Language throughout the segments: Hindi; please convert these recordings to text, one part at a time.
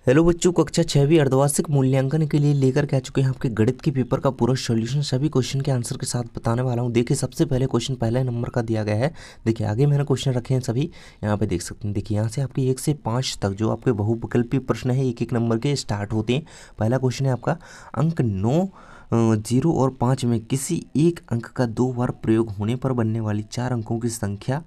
हेलो बच्चों, कक्षा 6वीं अर्धवार्षिक मूल्यांकन के लिए लेकर के आ चुके हैं आपके गणित के पेपर का पूरा सॉल्यूशन। सभी क्वेश्चन के आंसर के साथ बताने वाला हूं। देखिए, सबसे पहले क्वेश्चन पहले नंबर का दिया गया है। देखिए, आगे मैंने क्वेश्चन रखे हैं सभी, यहाँ पे देख सकते हैं। देखिए, यहाँ से आपके 1 से 5 तक जो आपके बहुविकल्पी प्रश्न है एक एक नंबर के स्टार्ट होते हैं। पहला क्वेश्चन है आपका, अंक 9, 0 और 5 में किसी एक अंक का 2 बार प्रयोग होने पर बनने वाली 4 अंकों की संख्या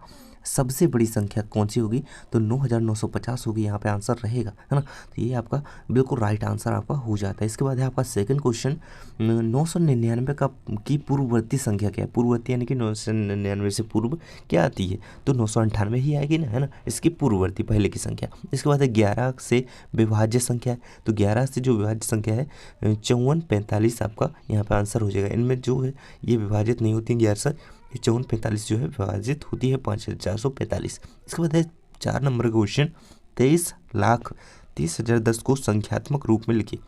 सबसे बड़ी संख्या कौन सी होगी? तो 9950 होगी, यहाँ पे आंसर रहेगा, है ना। तो ये आपका बिल्कुल राइट आंसर आपका हो जाता है। इसके बाद है आपका सेकंड क्वेश्चन, 999 का की पूर्ववर्ती संख्या क्या है? पूर्ववर्ती यानी कि 999 से पूर्व क्या आती है? तो 998 ही आएगी ना, है ना, इसकी पूर्ववर्ती पहले की संख्या। इसके बाद है 11 से विभाज्य संख्या है, तो 11 से जो विभाज्य संख्या है 5445 आपका यहाँ पे आंसर हो जाएगा। इनमें जो है ये विभाजित नहीं होती 11 से, ये 5445 जो है विभाजित होती है 5445। इसके बाद है 4 नंबर का क्वेश्चन, 23,30,10 को संख्यात्मक रूप में लिखिए।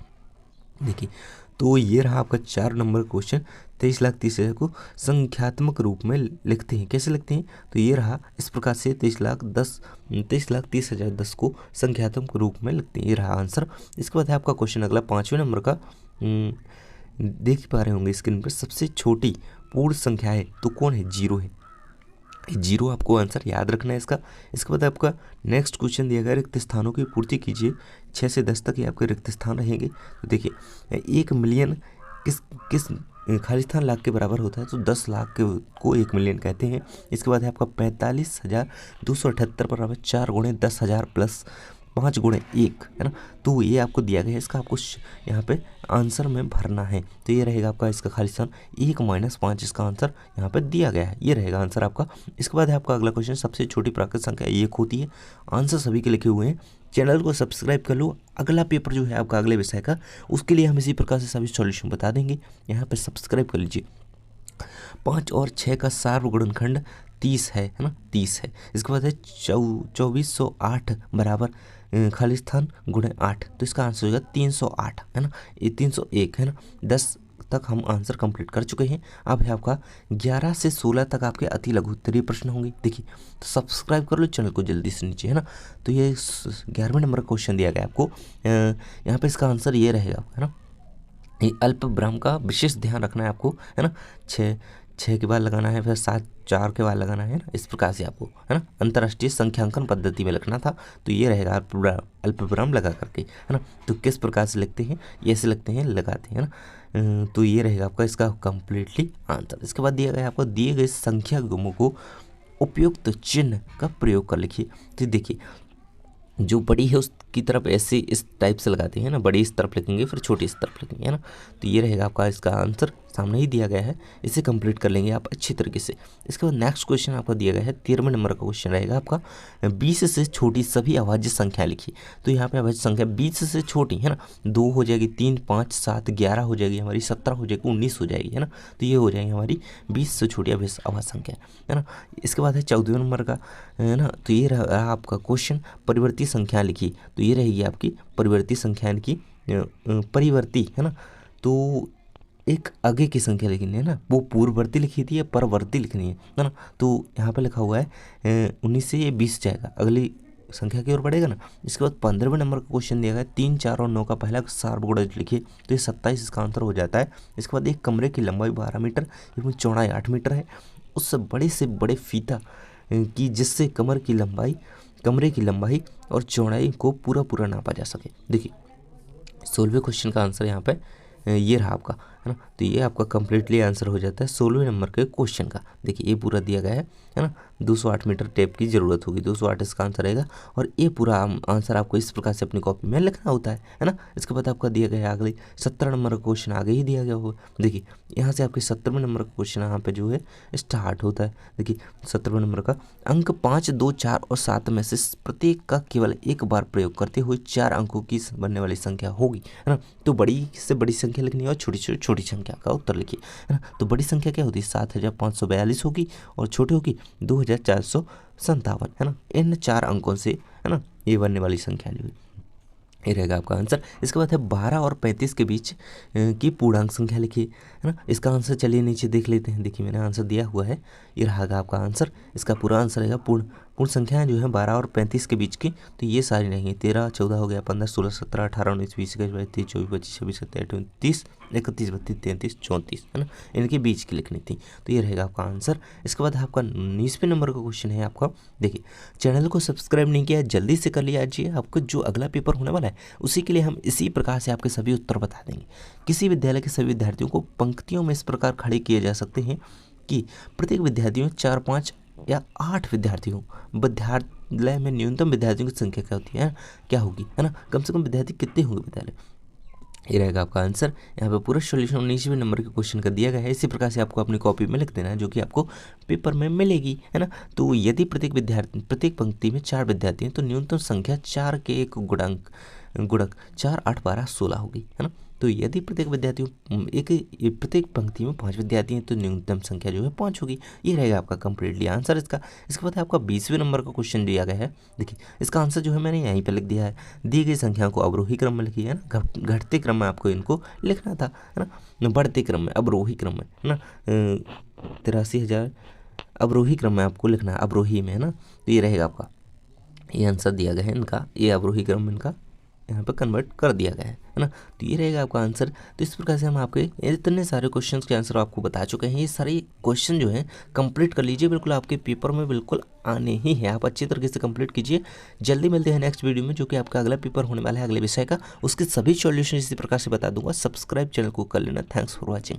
देखिए, तो ये रहा आपका 4 नंबर क्वेश्चन। 23,30,10 को संख्यात्मक रूप में लिखते हैं। कैसे लिखते हैं? तो ये रहा इस प्रकार से 23,30,10 को संख्यात्मक रूप में लिखते हैं। ये रहा आंसर। इसके बाद है आपका क्वेश्चन अगला 5वें नंबर का, देख पा रहे होंगे स्क्रीन पर, सबसे छोटी पूर्ण संख्या है तो कौन है? 0 है। 0 आपको आंसर याद रखना है इसका। इसके बाद आपका नेक्स्ट क्वेश्चन दिया गया, रिक्त स्थानों की पूर्ति कीजिए। 6 से 10 तक ये आपके रिक्त स्थान रहेंगे। तो देखिए, 1 मिलियन किस किस खाली स्थान लाख के बराबर होता है? तो 10 लाख को 1 मिलियन कहते हैं। इसके बाद है आपका 45,278 बराबर 4 गुणे 10,000 प्लस 5 गुणे 1, है ना। तो ये आपको दिया गया है, इसका आपको यहाँ पे आंसर में भरना है। तो ये रहेगा आपका इसका खाली स्थान 1 - 5, इसका आंसर यहाँ पे दिया गया है। ये रहेगा आंसर आपका। इसके बाद है आपका अगला क्वेश्चन, सबसे छोटी प्राकृत संख्या 1 होती है। आंसर सभी के लिखे हुए हैं। चैनल को सब्सक्राइब कर लो। अगला पेपर जो है आपका अगले विषय का, उसके लिए हम इसी प्रकार से सभी सॉल्यूशन बता देंगे। यहाँ पर सब्सक्राइब कर लीजिए। 5 और 6 का सार्वगुणनखंड 30 है ना, 30 है। इसके बाद है 2408 बराबर खाली स्थान गुणे 8, तो इसका आंसर होगा 308, है ना। ये 301 है ना। 10 तक हम आंसर कंप्लीट कर चुके हैं। अब है आपका 11 से 16 तक आपके अति लघु उत्तरीय प्रश्न होंगे। देखिए, तो सब्सक्राइब कर लो चैनल को जल्दी से नीचे, है ना। तो ये 11वें नंबर का क्वेश्चन दिया गया आपको। यहाँ पे इसका आंसर ये रहेगा, है ना। ये अल्प विराम का विशेष ध्यान रखना है आपको, है ना। 6 के बाद लगाना है, फिर 7 4 के बाद लगाना है ना, इस प्रकार से आपको, है ना, अंतर्राष्ट्रीय संख्यांकन पद्धति में लिखना था। तो ये रहेगा अल्प विराम लगा करके, है ना। तो किस प्रकार से लिखते हैं? ये ऐसे लिखते हैं, लगाते हैं, है ना। तो ये रहेगा आपका इसका कंप्लीटली आंसर। इसके बाद दिया गया आपको, दिए गए संख्या गुणों को उपयुक्त चिन्ह का प्रयोग कर लिखिए। तो देखिए, जो बड़ी है उसकी तरफ ऐसे इस टाइप से लगाते हैं ना, बड़ी इस तरफ लिखेंगे, फिर छोटी इस तरफ लिखेंगे, है ना। तो ये रहेगा आपका इसका आंसर, सामने ही दिया गया है। इसे कंप्लीट कर लेंगे आप अच्छी तरीके से। इसके बाद नेक्स्ट क्वेश्चन आपका दिया गया है, 13वें नंबर का क्वेश्चन रहेगा आपका, 20 से छोटी सभी अभाज्य संख्या लिखिए। तो यहाँ पे अभाज्य संख्या 20 से छोटी, है ना, 2 हो जाएगी, 3 5 7 11 हो जाएगी हमारी, 17 हो जाएगी, 19 हो जाएगी, है ना। तो ये हो जाएगी हमारी 20 से छोटी अभाज्य संख्या, है ना। इसके बाद है 14वें नंबर का, है ना। तो ये रहा आपका क्वेश्चन, परिवर्ती संख्या लिखी। तो ये रहेगी आपकी परिवर्ती संख्या की परिवर्ती, है ना। तो एक आगे की संख्या लिखनी है ना, वो पूर्ववर्ती लिखी थी या परवर्ती लिखनी है ना। तो यहाँ पे लिखा हुआ है 19 से ये 20 जाएगा, अगली संख्या की ओर बढ़ेगा ना। इसके बाद 15वें नंबर का क्वेश्चन दिया गया है, 3 4 और 9 का पहला सार्वगुणज लिखिए। तो ये 27 इसका आंसर हो जाता है। इसके बाद एक कमरे की लंबाई 12 मीटर एवं चौड़ाई 8 मीटर है, उससे बड़े से बड़े फीता की जिससे कमरे की लंबाई और चौड़ाई को पूरा नापा जा सके। देखिए, 16वें क्वेश्चन का आंसर यहाँ पे ये रहा आपका, है ना। तो ये आपका कंप्लीटली आंसर हो जाता है 16वें नंबर के क्वेश्चन का। देखिए, ये पूरा दिया गया है ना। 208 मीटर टेप की ज़रूरत होगी, 208 इसका आंसर रहेगा। और ये पूरा आंसर आपको इस प्रकार से अपनी कॉपी में लिखना होता है ना। इसके बाद आपका दिया गया है अगले 17 नंबर का क्वेश्चन, आगे ही दिया गया होगा। देखिए, यहाँ से आपके 17वें नंबर का क्वेश्चन यहाँ पे जो है स्टार्ट होता है। देखिए, 17वें नंबर का, अंक 5 2 4 और 7 में से प्रत्येक का केवल एक बार प्रयोग करते हुए 4 अंकों की बनने वाली संख्या होगी, है ना। तो बड़ी से बड़ी संख्या लिखनी है और छोटी से छोटी संख्या का उत्तर लिखिए, है ना। तो बड़ी संख्या क्या होती है? 7542 होगी, और छोटी होगी 2457, है ना। इन 4 अंकों से, है ना, ये बनने वाली संख्या ली हुई, ये रहेगा आपका आंसर। इसके बाद है 12 और 35 के बीच की पूर्णांक संख्या लिखिए, है ना। इसका आंसर चलिए नीचे देख लेते हैं। देखिए, मैंने आंसर दिया हुआ है, ये रहेगा आपका आंसर। इसका पूरा आंसर रहेगा पूर्ण संख्याएं जो है 12 और 35 के बीच की, तो ये सारी रहेंगी। 13, 14 हो गया, 15, 16, 17, 18, 19, 20, 21, 22, 23, 24, 25, 26, 27, 28, 29, 31, 32, 33, 34, है ना, इनके बीच की लिखनी थी। तो ये रहेगा आपका आंसर। इसके बाद आपका 19वें नंबर का क्वेश्चन है आपका। देखिए, चैनल को सब्सक्राइब नहीं किया, जल्दी से कर लिया जी। आपको जो अगला पेपर होने वाला है उसी के लिए हम इसी प्रकार से आपके सभी उत्तर बता देंगे। किसी विद्यालय के सभी विद्यार्थियों को पंक्तियों में इस प्रकार खड़े किए जा सकते हैं कि प्रत्येक विद्यार्थी में 4, 5 या 8 विद्यार्थी हो। विद्यालय में न्यूनतम विद्यार्थियों की संख्या क्या होती है, क्या होगी, है ना, कम से कम विद्यार्थी कितने होंगे विद्यालय। ये रहेगा आपका आंसर। यहाँ पे पूरा सॉल्यूशन 19वें नंबर के क्वेश्चन का दिया गया है। इसी प्रकार से आपको अपनी कॉपी में लिख देना है, जो कि आपको पेपर में मिलेगी, है ना। तो यदि प्रत्येक पंक्ति में 4 विद्यार्थी हैं तो न्यूनतम संख्या 4 के एक गुणक 4, 8, 12, 16 होगी, है ना। तो यदि प्रत्येक पंक्ति में 5 विद्यार्थी हैं तो न्यूनतम संख्या जो है 5 होगी। ये रहेगा आपका कंप्लीटली आंसर इसका। इसके बाद आपका 20वें नंबर का क्वेश्चन दिया गया है। देखिए, इसका आंसर जो है मैंने यहीं पर लिख दिया है। दी गई संख्याओं को अवरोही क्रम में लिखिए, है ना, घटते क्रम में आपको इनको लिखना था, है ना, बढ़ते क्रम में, अवरोही क्रम में, है ना। 83,000 अवरोही क्रम में आपको लिखना है, अवरोही में, है ना। तो ये रहेगा आपका, ये आंसर दिया गया है इनका, ये अवरोही क्रम में इनका यहाँ पर कन्वर्ट कर दिया गया है ना। तो ये रहेगा आपका आंसर। तो इस प्रकार से हम आपके इतने सारे क्वेश्चंस के आंसर आपको बता चुके हैं। ये सारे क्वेश्चन जो हैं कंप्लीट कर लीजिए, बिल्कुल आपके पेपर में बिल्कुल आने ही है। आप अच्छी तरीके से कंप्लीट कीजिए। जल्दी मिलते हैं नेक्स्ट वीडियो में, जो कि आपका अगला पेपर होने वाला है अगले विषय का। उसके सभी सॉल्यूशन इसी प्रकार से बता दूंगा। सब्सक्राइब चैनल को कर लेना। Thanks for watching.